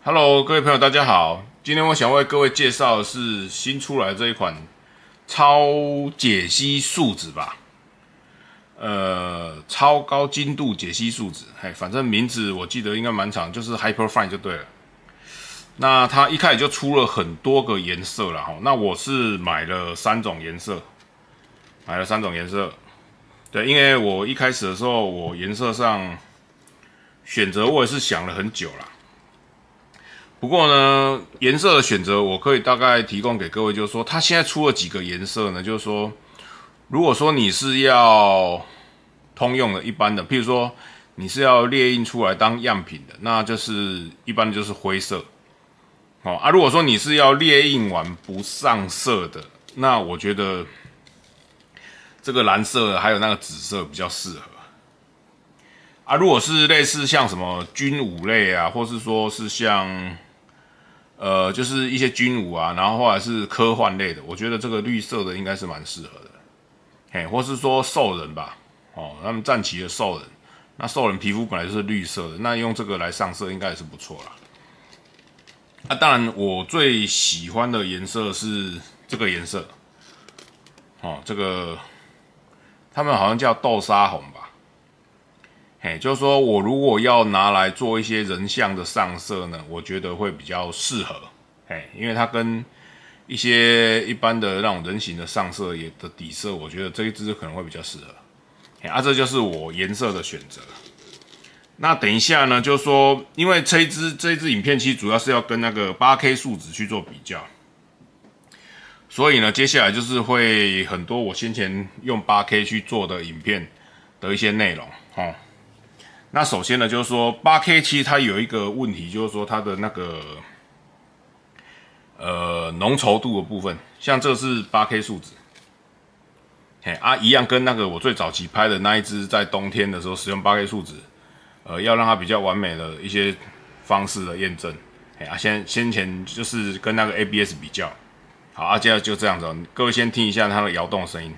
Hello，各位朋友，大家好。今天我想为各位介绍的是新出来这一款超解析树脂吧，超高精度解析树脂，反正名字我记得应该蛮长，就是 Hyperfine 就对了。那它一开始就出了很多个颜色了哈，那我是买了三种颜色，对，因为我一开始的时候，我颜色上选择我也是想了很久啦。不过呢，颜色的选择我可以大概提供给各位，就是说它现在出了几个颜色呢？就是说，如果说你是要通用的一般的，譬如说你是要列印出来当样品的，那就是一般的就是灰色。如果说你是要列印完不上色的，那我觉得这个蓝色还有那个紫色比较适合。如果是类似像什么军武类啊，或是说是像就是一些军武啊，然后或者是科幻类的，我觉得这个绿色的应该是蛮适合的，或是说兽人吧，他们战旗的兽人，那兽人皮肤本来就是绿色的，那用这个来上色应该也是不错啦。当然我最喜欢的颜色是这个颜色，这个他们好像叫豆沙红吧。就是说我如果要拿来做一些人像的上色呢，我觉得会比较适合，因为它跟一些一般的那种人形的上色也的底色，我觉得这一支可能会比较适合。这就是我颜色的选择。那等一下呢，就是说，因为这一支影片其实主要是要跟那个 8K 数值去做比较，所以呢，接下来就是会很多我先前用 8K 去做的影片的一些内容，那首先呢，就是说 8K 其实它有一个问题，就是说它的那个浓稠度的部分，像这是 8K 数值，一样跟那个我最早期拍的那一支在冬天的时候使用 8K 数值，要让它比较完美的一些方式的验证，先前就是跟那个 ABS 比较，好，接下来就这样子，各位先听一下它的摇动声音。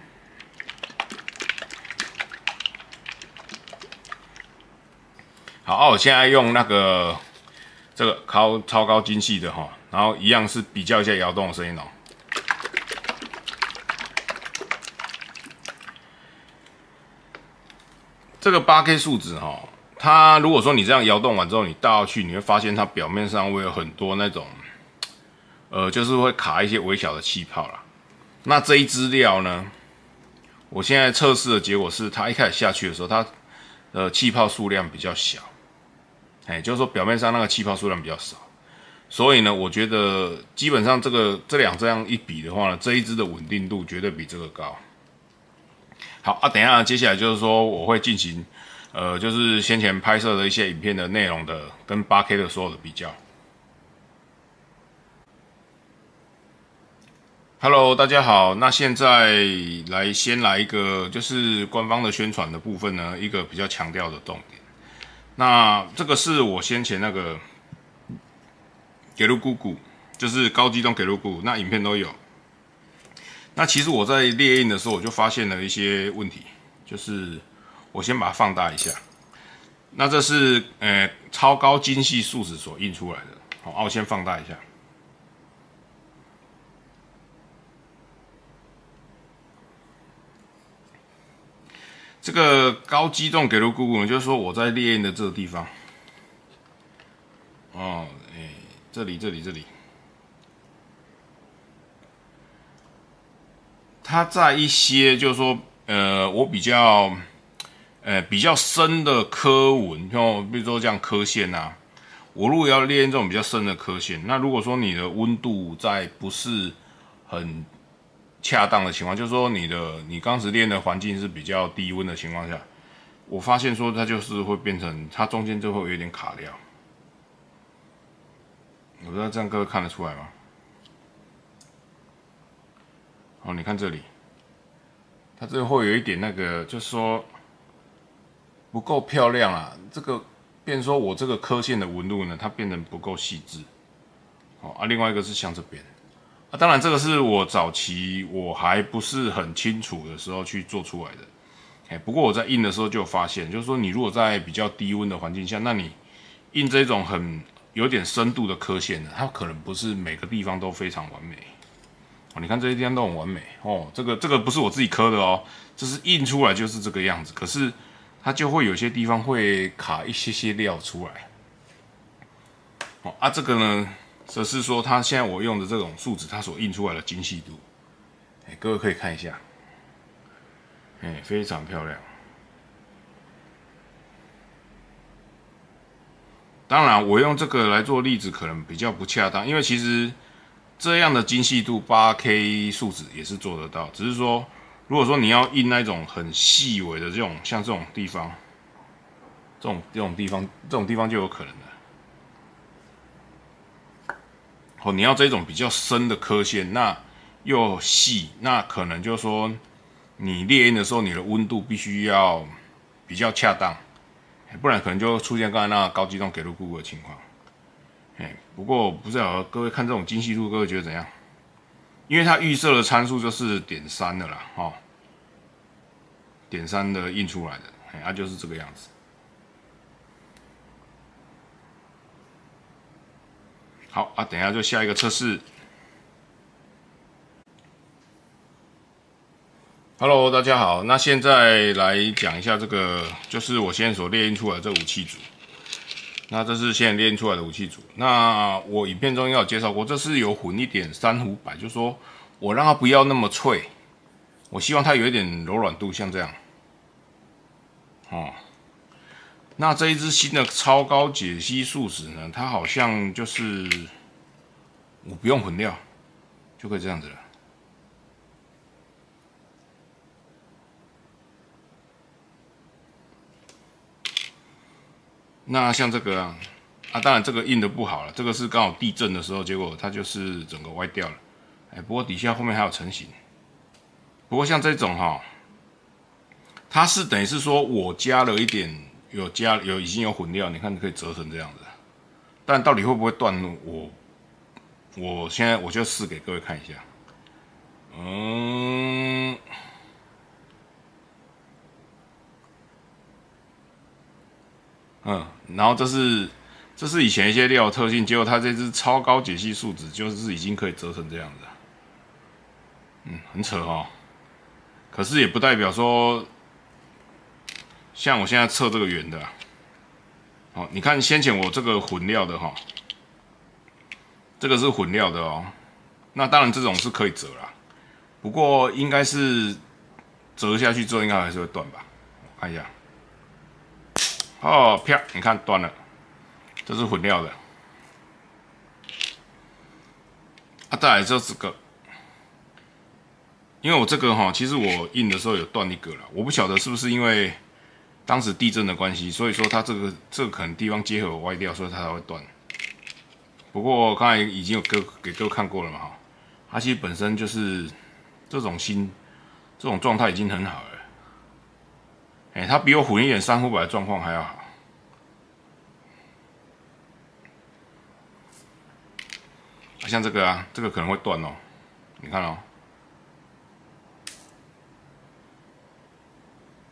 好，我现在用那个这个超高精细的然后一样是比较一下摇动的声音这个 8K 数值它如果说你这样摇动完之后，你倒下去，你会发现它表面上会有很多那种就是会卡一些微小的气泡啦。那这一支料呢，我现在测试的结果是，它一开始下去的时候，它气泡数量比较小。就是说表面上那个气泡数量比较少，所以呢，我觉得基本上这两这样一比的话呢，这一支的稳定度绝对比这个高。好等一下接下来就是说我会进行就是先前拍摄的一些影片的内容的跟 8K 的所有的比较。Hello， 大家好，那现在先来一个就是官方的宣传的部分呢，一个比较强调的重点。那这个是我先前那个给路姑姑，就是高机动给路姑，那影片都有。那其实我在列印的时候，我就发现了一些问题，就是我先把它放大一下。那这是超高精细数值所印出来的，好，我先放大一下。这个高机动给路姑姑呢，就是说我在列印的这个地方，这里，它在一些就是说，我比较深的刻纹，比如说这样刻线啊，我如果要列印这种比较深的刻线，那如果说你的温度在不是很恰当的情况，就是说你当时练的环境是比较低温的情况下，我发现说它就是会变成它中间就会有点卡料。我不知道这样各位看得出来吗？你看这里，它这会有一点那个，就是说不够漂亮啊。这个变成说我这个刻线的纹路呢，它变得不够细致。另外一个是像这边。当然，这个是我早期我还不是很清楚的时候去做出来的。不过我在印的时候就有发现，就是说你如果在比较低温的环境下，那你印这种很有点深度的刻线的，它可能不是每个地方都非常完美。哦，你看这些地方都很完美哦，这个不是我自己刻的哦，这是印出来就是这个样子。可是它就会有些地方会卡一些料出来。哦啊，这个呢，则是说它现在我用的这种树脂，它所印出来的精细度，各位可以看一下，非常漂亮。当然，我用这个来做例子可能比较不恰当，因为其实这样的精细度8K 树脂也是做得到，只是说，如果说你要印那种很细微的这种，像这种地方，这种地方就有可能了。哦，你要这种比较深的刻线，那又细，那可能就是说，你列印的时候，你的温度必须要比较恰当。不然可能就出现刚才那高机动给入固的情况。不过不知道各位看这种精细度，各位觉得怎样？因为它预设的参数就是0.3的啦，0.3的印出来的，它就是这个样子。好啊，等一下就下一个测试。Hello， 大家好。那现在来讲一下这个，就是我现在所列印出来的这武器组。那这是现在列印出来的武器组。那我影片中应该有介绍过，这是有混一点3500，就是说我让它不要那么脆，我希望它有一点柔软度，像这样。那这一支新的超高解析树脂呢，它好像就是我不用混料就可以这样子了。那像这个啊，当然这个印的不好了，这个是刚好地震的时候，结果它就是整个歪掉了。不过底下后面还有成型。不过像这种它是等于是说我加了一点，已经有混料，你看可以折成这样子。但到底会不会断呢？我现在我就试给各位看一下。然后这是以前一些料的特性，结果它这支超高解析树脂就是已经可以折成这样子，很扯哦。可是也不代表说，像我现在测这个圆的，你看先前我这个混料的这个是混料的哦。那当然这种是可以折啦，不过应该是折下去之后应该还是会断吧？我看一下。啪！你看断了，这是混料的。再来这个，因为我这个其实我印的时候有断一个了，我不晓得是不是因为当时地震的关系，所以说它这个可能地方接合有歪掉，所以它才会断。不过刚才已经有给各位看过了嘛，它其实本身就是这种状态已经很好了。它比我混一点300的状况还要好。像这个这个可能会断哦，你看哦，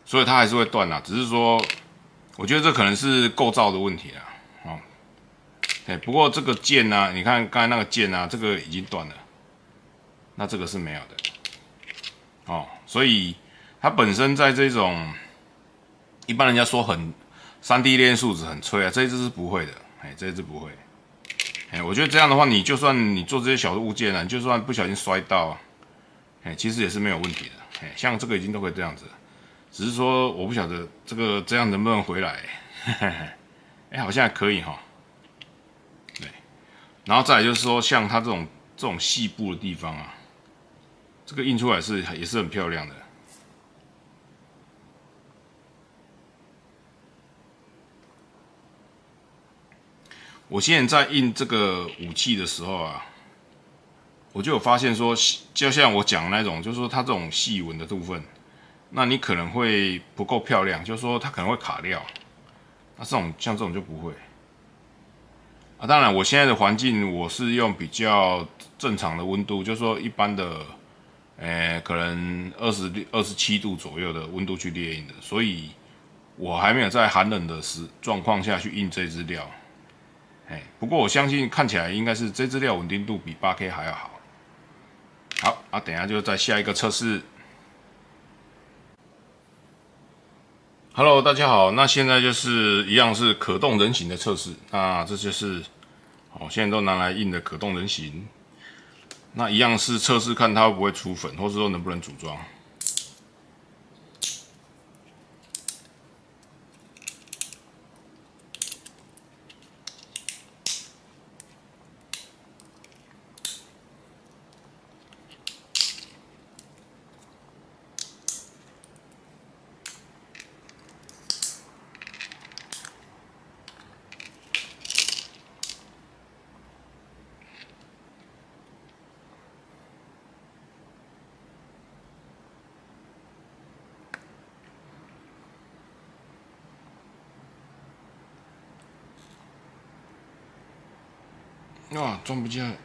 所以它还是会断啦，只是说，我觉得这可能是构造的问题啦，不过这个键呢，你看刚才那个键这个已经断了，那这个是没有的，所以它本身在这种。一般人家说3D 列印树脂很脆这一支是不会的，这一支不会。我觉得这样的话，你就算你做这些小的物件你就算不小心摔到其实也是没有问题的。像这个已经都可以这样子，只是说我不晓得这样能不能回来。好像还可以对，然后再来就是说，像它这种细部的地方这个印出来也是很漂亮的。我现在在印这个武器的时候我就有发现说，就像我讲那种，就是说它这种细纹的部分，那你可能会不够漂亮，就是说它可能会卡料。那像这种就不会。当然我现在的环境我是用比较正常的温度，就是说一般的，可能27度左右的温度去列印的，所以我还没有在寒冷的状况下去印这支料。不过我相信看起来应该是这支料稳定度比 8K 还要好。好，等一下就再下一个测试。Hello， 大家好，那现在就是一样是可动人形的测试。那这就是现在都拿来印的可动人形。那一样是测试看它会不会出粉，或是说能不能组装。哇，装不进来，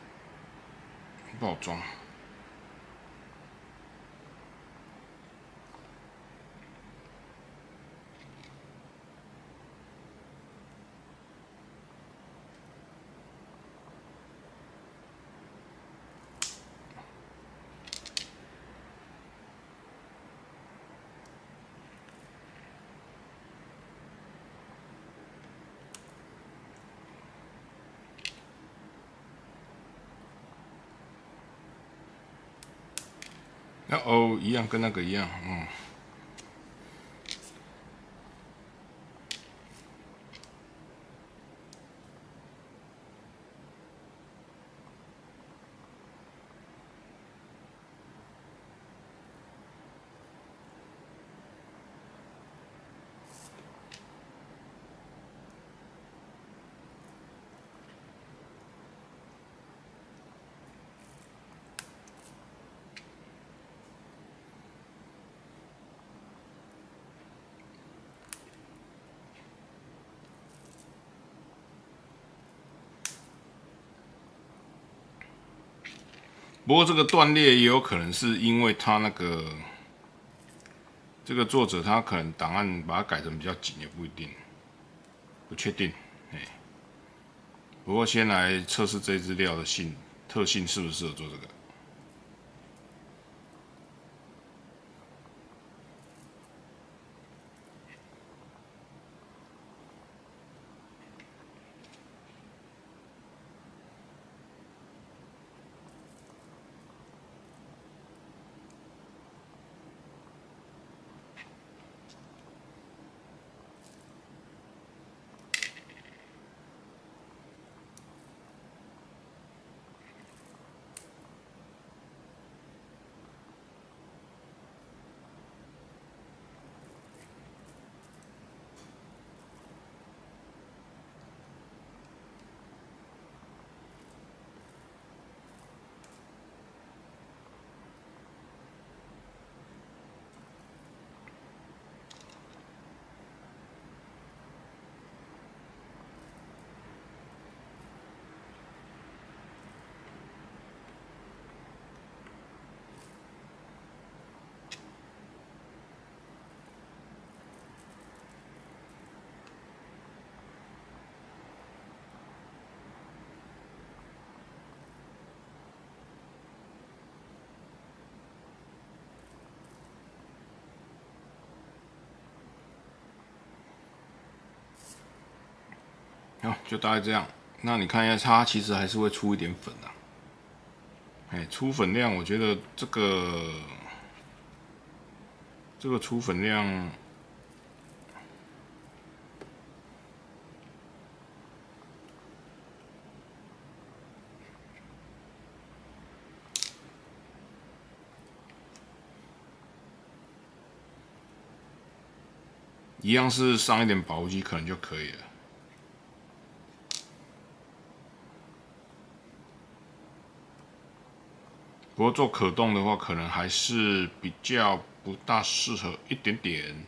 不好装。一样跟那个一样，不过这个断裂也有可能是因为他那个这个作者他可能档案把它改成比较紧，也不一定，不确定。不过先来测试这支料的特性适不适合做这个。就大概这样。那你看一下，它其实还是会出一点粉的。出粉量，我觉得这个出粉量，一样是上一点保护剂可能就可以了。不过做可动的话，可能还是比较不大适合一点点。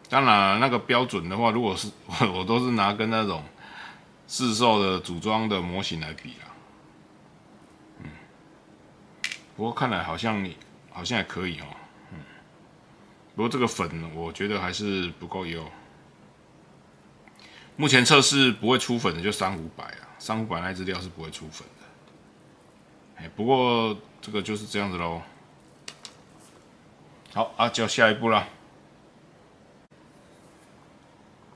当然那个标准的话，如果是我都是拿跟那种市售的组装的模型来比啦。不过看来好像也可以哦。不过这个粉我觉得还是不够油。目前测试不会出粉的就3500啊，3500那支料是不会出粉的。不过这个就是这样子咯。好啊，就下一步啦。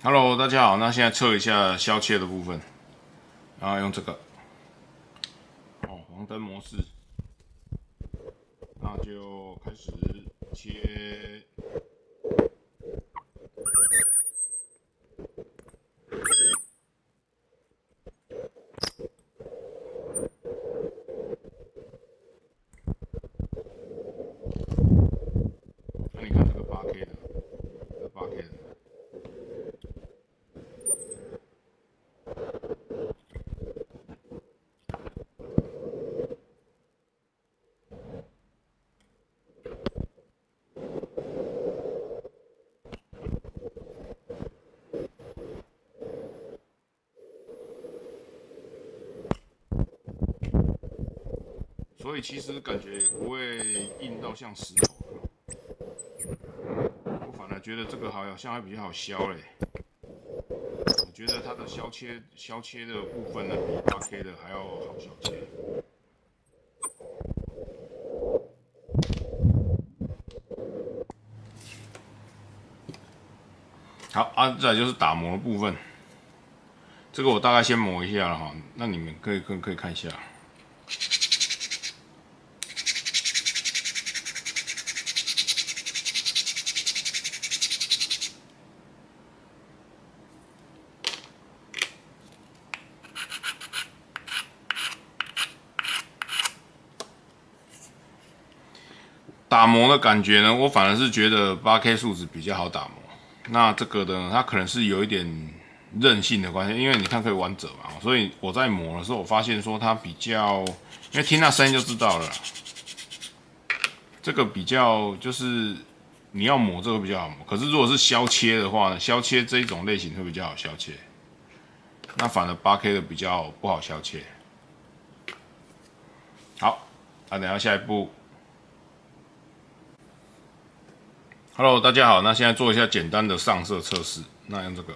Hello， 大家好，那现在测一下削切的部分，然后用这个黄灯模式，那就开始切。那你看这个8K 的，这8K 的。所以其实感觉也不会硬到像石头，我反而觉得这个好像还比较好削嘞。我觉得它的削切的部分呢，比8K 的还要好削切。好啊，再来就是打磨的部分，这个我大概先磨一下了哈，那你们可以看一下。打磨的感觉呢，我反而是觉得8K 树脂比较好打磨。那这个呢，它可能是有一点韧性的关系，因为你看可以弯折嘛，所以我在磨的时候，我发现说它比较，因为听那声音就知道了啦，这个比较就是你要磨这个比较好磨。可是如果是削切的话呢，削切这一种类型会比较好削切，那反而8K 的比较不好削切。好，那等一下下一步。Hello， 大家好，那现在做一下简单的上色测试。那用这个，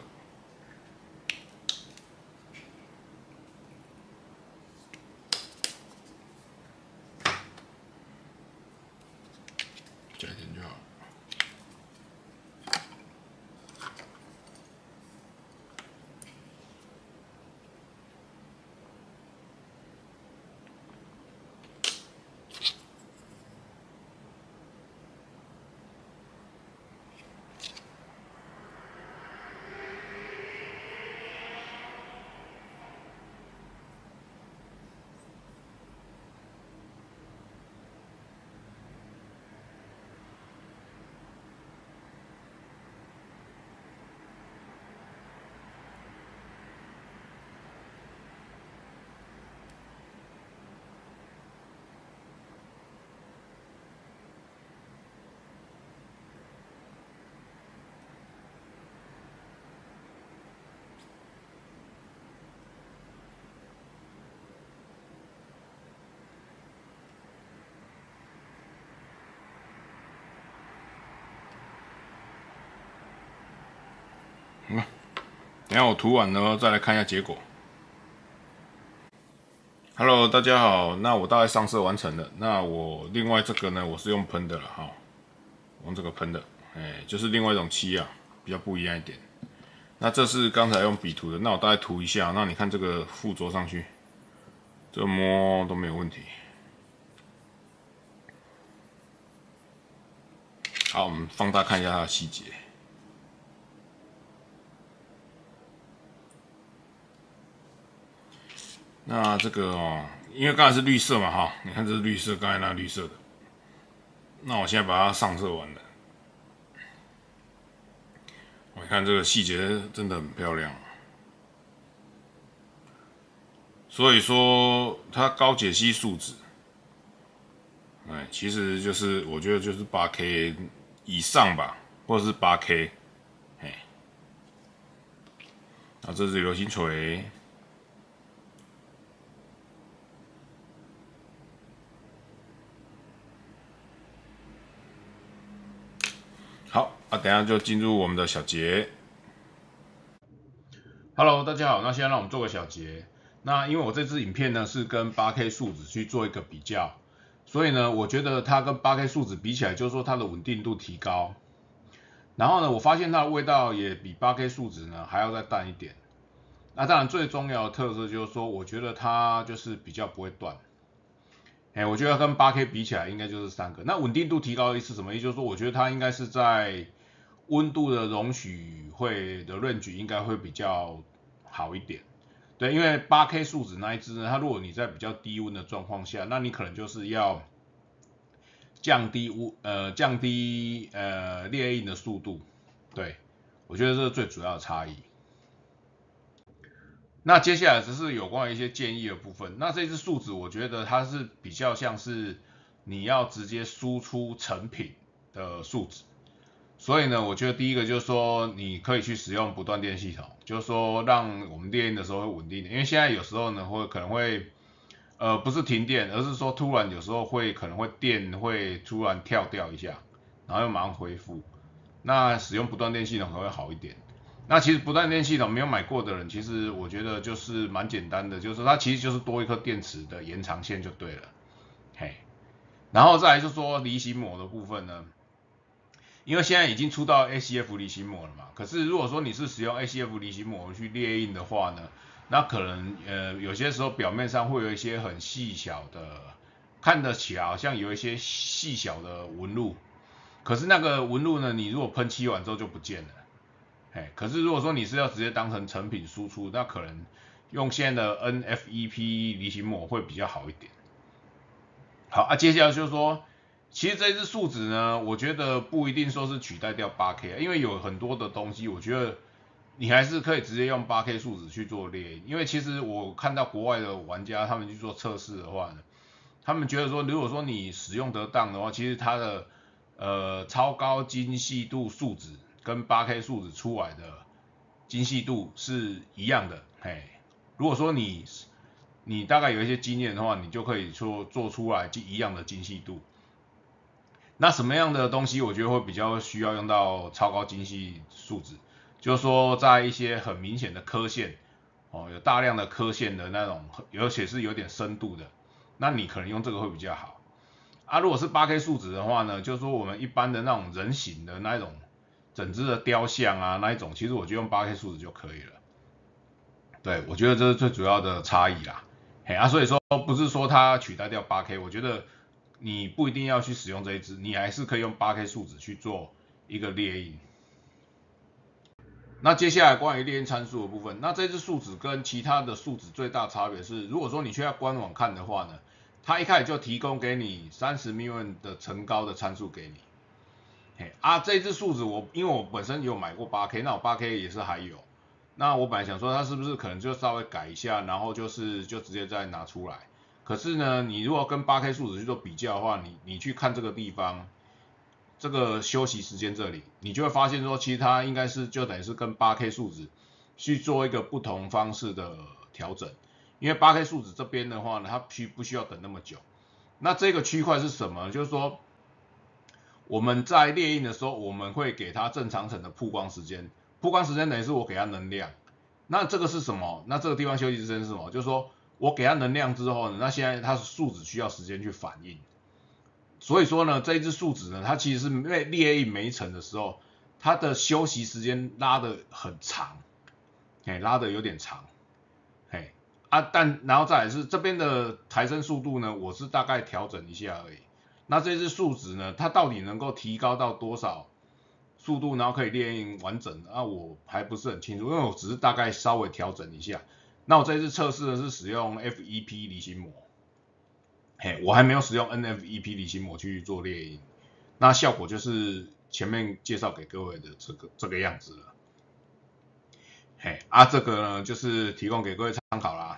加一点就好了。等一下我涂完了再来看一下结果。Hello， 大家好，那我大概上色完成了。那我另外这个呢，我是用喷的了哈，用这个喷的，就是另外一种漆啊，比较不一样一点。那这是刚才用笔涂的，那我大概涂一下，那你看这个附着上去，这摸都没有问题。好，我们放大看一下它的细节。那这个因为刚才是绿色嘛哈，你看这是绿色，刚才那绿色的。那我现在把它上色完了，我看这个细节真的很漂亮。所以说它高解析树脂，其实就是我觉得就是8K 以上吧，或者是8K，那这是流星锤。好，等一下就进入我们的小结。Hello，大家好。那现在让我们做个小结。那因为我这支影片呢是跟 8K 数值去做一个比较，所以呢，我觉得它跟 8K 数值比起来，就是说它的稳定度提高。然后呢，我发现它的味道也比 8K 数值呢还要再淡一点。那当然最重要的特色就是说，我觉得它就是比较不会断。我觉得跟 8K 比起来，应该就是3个。那稳定度提高是什么意思？就是说，我觉得它应该是在温度的容许的 range 应该会比较好一点。对，因为 8K 数值那一支呢，它如果你在比较低温的状况下，那你可能就是要降低裂印的速度。对，我觉得这是最主要的差异。那接下来只是有关于一些建议的部分。那这支树脂，我觉得它是比较像是你要直接输出成品的树脂，所以呢，我觉得第一个就是说，你可以去使用不断电系统，就是说让我们电音的时候会稳定一点。因为现在有时候呢，可能会不是停电，而是说突然有时候可能会电会突然跳掉一下，然后又马上恢复。那使用不断电系统可能会好一点。那其实不断电系统没有买过的人，其实我觉得就是蛮简单的，就是它其实就是多一颗电池的延长线就对了。嘿，然后再来就是说离心膜的部分呢，因为现在已经出到 ACF 离心膜了嘛，可是如果说你是使用 ACF 离心膜去列印的话呢，那可能有些时候表面上会有一些很细小的，看得起来好像有一些细小的纹路，可是那个纹路呢，你如果喷漆完之后就不见了。可是如果说你是要直接当成成品输出，那可能用现在的 NFEP 离心膜会比较好一点。好啊，接下来就是说，其实这支树脂呢，我觉得不一定说是取代掉 8K， 因为有很多的东西，我觉得你还是可以直接用 8K 树脂去做列印。因为其实我看到国外的玩家他们去做测试的话呢，他们觉得说，如果说你使用得当的话，其实它的超高精细度树脂跟 8K 数值出来的精细度是一样的。如果说你大概有一些经验的话，你就可以做出来一样的精细度。那什么样的东西我觉得会比较需要用到超高精细数值？就是说在一些很明显的刻线，有大量的刻线的那种，而且是有点深度的，那你可能用这个会比较好。啊，如果是 8K 数值的话呢，就是说我们一般的那种人形的那种整只的雕像啊，那一种，其实我就用 8K 数值就可以了。对，我觉得这是最主要的差异啦。所以说不是说它取代掉 8K， 我觉得你不一定要去使用这一支，你还是可以用 8K 数值去做一个列印。那接下来关于列印参数的部分，那这支数值跟其他的数值最大差别是，如果说你去官网看的话呢，它一开始就提供给你30 million 的层高的参数给你。这支数值因为我本身有买过 8K， 那我 8K 也是还有。那我本来想说它是不是可能就稍微改一下，然后就直接再拿出来。可是呢，你如果跟 8K 数值去做比较的话，你去看这个地方，这个休息时间这里，你就会发现说，其实它应该是就等于是跟 8K 数值去做一个不同方式的调整。因为 8K 数值这边的话呢，它不需要等那么久。那这个区块是什么？就是说我们在列印的时候，我们会给它正常层的曝光时间，曝光时间等于是我给它能量。那这个是什么？那这个地方休息时间是什么？就是说我给它能量之后呢，那现在它树脂需要时间去反应。所以说呢，这一支树脂呢，它其实是列印每一层的时候，它的休息时间拉得很长，拉得有点长，然后再来是这边的抬升速度呢，我是大概调整一下而已。那这支树脂呢，它到底能够提高到多少速度，然后可以列印完整的？我还不是很清楚，因为我只是大概稍微调整一下。那我这次测试的是使用 FEP 离心膜，我还没有使用 NFEP 离心膜去做列印，那效果就是前面介绍给各位的这个样子了。这个呢就是提供给各位参考啦。